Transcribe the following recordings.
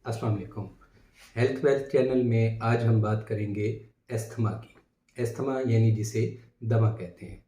अस्सलाम वालेकुम। Health wealth channel में आज हम बात करेंगे एस्थमा की। एस्थमा यानी जिसे दमा कहते हैं।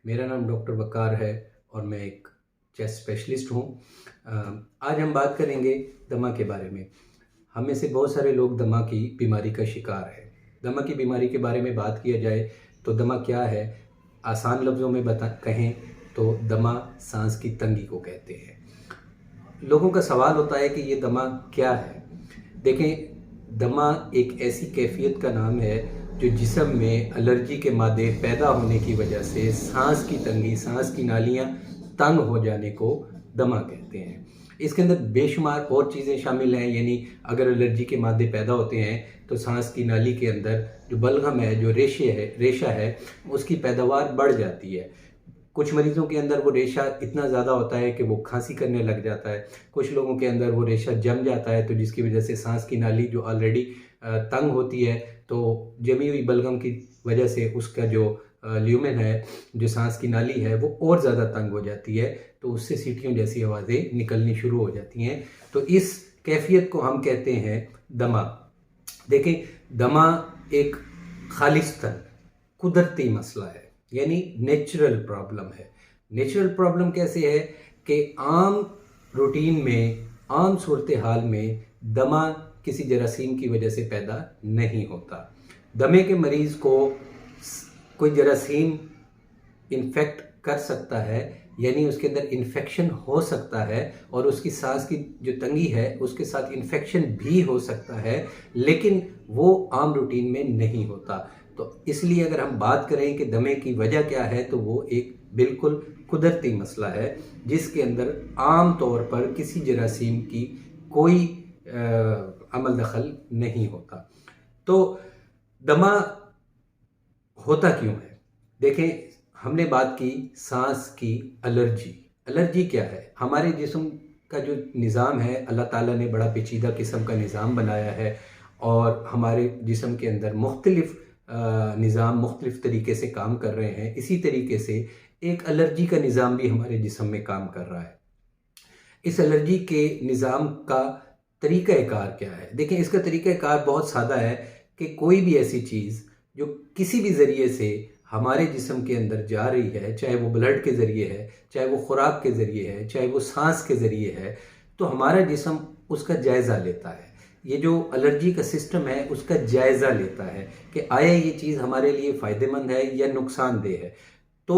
मेरा नाम डॉक्टर वकार है और मैं एक चेस्ट स्पेशलिस्ट हूँ। आज हम बात करेंगे दमा के बारे में। हम में से बहुत सारे लोग दमा की बीमारी का शिकार हैं। दमा की बीमारी के बारे में बात किया जाए तो दमा क्या है, आसान लफ्ज़ों में कहें तो दमा सांस की तंगी को कहते हैं। लोगों का सवाल होता है कि ये दमा क्या है। देखें, दमा एक ऐसी कैफियत का नाम है जो जिस्म में एलर्जी के मादे पैदा होने की वजह से सांस की तंगी, सांस की नालियाँ तंग हो जाने को दमा कहते हैं। इसके अंदर बेशुमार और चीज़ें शामिल हैं, यानी अगर एलर्जी के मादे पैदा होते हैं तो सांस की नाली के अंदर जो बलगम है, जो रेशा है, उसकी पैदावार बढ़ जाती है। कुछ मरीज़ों के अंदर वो रेशा इतना ज़्यादा होता है कि वो खांसी करने लग जाता है। कुछ लोगों के अंदर वो रेशा जम जाता है, तो जिसकी वजह से सांस की नाली जो ऑलरेडी तंग होती है, तो जमी हुई बलगम की वजह से उसका जो ल्यूमेन है, जो सांस की नाली है, वो और ज़्यादा तंग हो जाती है, तो उससे सीटियों जैसी आवाज़ें निकलनी शुरू हो जाती हैं। तो इस कैफियत को हम कहते हैं दमा। देखें, दमा एक खालिस्तन कुदरती मसला है, यानी नेचुरल प्रॉब्लम है। नेचुरल प्रॉब्लम कैसे है कि आम रूटीन में, आम सूरत हाल में दमा किसी जरासीम की वजह से पैदा नहीं होता। दमे के मरीज़ को कोई जरासीम इन्फेक्ट कर सकता है, यानी उसके अंदर इन्फेक्शन हो सकता है और उसकी सांस की जो तंगी है उसके साथ इन्फेक्शन भी हो सकता है, लेकिन वो आम रूटीन में नहीं होता। तो इसलिए अगर हम बात करें कि दमे की वजह क्या है, तो वो एक बिल्कुल कुदरती मसला है जिसके अंदर आम तौर पर किसी जरासीम की कोई अमल दखल नहीं होता। तो दमा होता क्यों है? देखें, हमने बात की सांस की एलर्जी। एलर्जी क्या है? हमारे जिस्म का जो निज़ाम है, अल्लाह ताला ने बड़ा पेचीदा किस्म का निज़ाम बनाया है और हमारे जिस्म के अंदर मुख्तलिफ़ निज़ाम मुख्तलिफ़ तरीके से काम कर रहे हैं। इसी तरीके से एक एलर्जी का निज़ाम भी हमारे जिस्म में काम कर रहा है। इस एलर्जी के निज़ाम का तरीक़ाकार क्या है? देखें, इसका तरीक़ाकार बहुत सादा है कि कोई भी ऐसी चीज़ जो किसी भी ज़रिए से हमारे जिस्म के अंदर जा रही है, चाहे वो ब्लड के ज़रिए है, चाहे वो खुराक के ज़रिए है, चाहे वो सांस के ज़रिए है, तो हमारा जिस्म उसका जायज़ा लेता है। ये जो एलर्जी का सिस्टम है उसका जायज़ा लेता है कि आया ये चीज़ हमारे लिए फ़ायदेमंद है या नुकसानदेह है। तो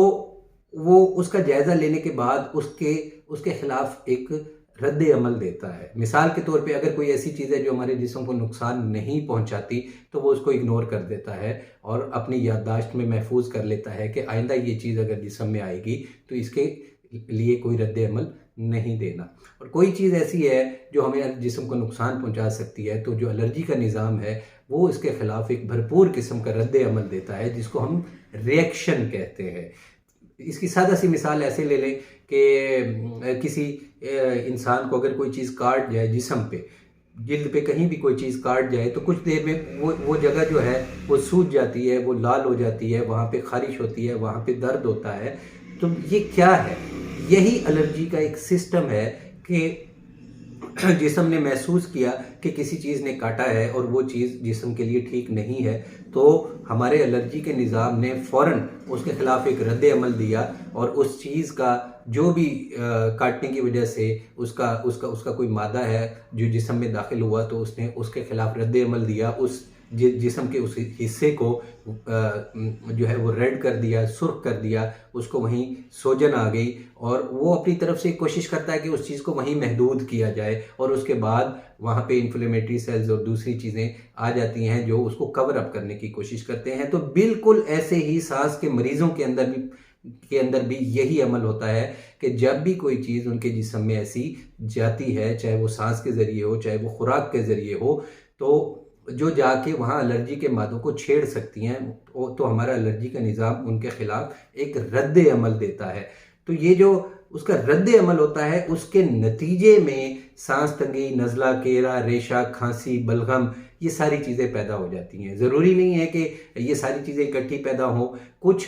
वो उसका जायज़ा लेने के बाद उसके ख़िलाफ़ एक रद्द अमल देता है। मिसाल के तौर पे अगर कोई ऐसी चीज़ है जो हमारे जिस्म को नुकसान नहीं पहुंचाती, तो वो उसको इग्नोर कर देता है और अपनी याददाश्त में महफूज कर लेता है कि आइंदा ये चीज़ अगर जिस्म में आएगी तो इसके लिए कोई रद्द अमल नहीं देना। और कोई चीज़ ऐसी है जो हमें जिस्म को नुकसान पहुंचा सकती है, तो जो एलर्जी का निज़ाम है वो इसके ख़िलाफ़ एक भरपूर किस्म का रद्द अमल देता है, जिसको हम रिएक्शन कहते हैं। इसकी सादा सी मिसाल ऐसे ले लें कि किसी इंसान को अगर कोई चीज़ काट जाए, जिस्म पे, जिल्द पे कहीं भी कोई चीज़ काट जाए, तो कुछ देर में वो जगह जो है वो सूज जाती है, वो लाल हो जाती है, वहाँ पे ख़ारिश होती है, वहाँ पे दर्द होता है। तो ये क्या है? यही एलर्जी का एक सिस्टम है कि जिस्म ने महसूस किया कि किसी चीज़ ने काटा है और वो चीज़ जिस्म के लिए ठीक नहीं है, तो हमारे एलर्जी के निज़ाम ने फ़ौरन उसके ख़िलाफ़ एक रद्द अमल दिया और उस चीज़ का जो भी काटने की वजह से उसका कोई मादा है जो जिस्म में दाखिल हुआ, तो उसने उसके ख़िलाफ़ रद्द अमल दिया। उस जिस्म के उस हिस्से को जो है वो रेड कर दिया, सुर्ख कर दिया, उसको वहीं सोजन आ गई और वो अपनी तरफ से कोशिश करता है कि उस चीज़ को वहीं महदूद किया जाए और उसके बाद वहाँ पे इन्फ्लेमेटरी सेल्स और दूसरी चीज़ें आ जाती हैं जो उसको कवर अप करने की कोशिश करते हैं। तो बिल्कुल ऐसे ही सांस के मरीज़ों के अंदर भी यही अमल होता है कि जब भी कोई चीज़ उनके जिस्म में ऐसी जाती है, चाहे वो सांस के ज़रिए हो, चाहे वो खुराक के ज़रिए हो, तो जो जाके वहाँ एलर्जी के मादों को छेड़ सकती हैं, तो हमारा एलर्जी का निज़ाम उनके ख़िलाफ़ एक रद्द अमल देता है। तो ये जो उसका रद्द अमल होता है, उसके नतीजे में सांस तंगी, नज़ला, केरा, रेशा, खांसी, बलगम, ये सारी चीज़ें पैदा हो जाती हैं। ज़रूरी नहीं है कि ये सारी चीज़ें इकट्ठी पैदा हों। कुछ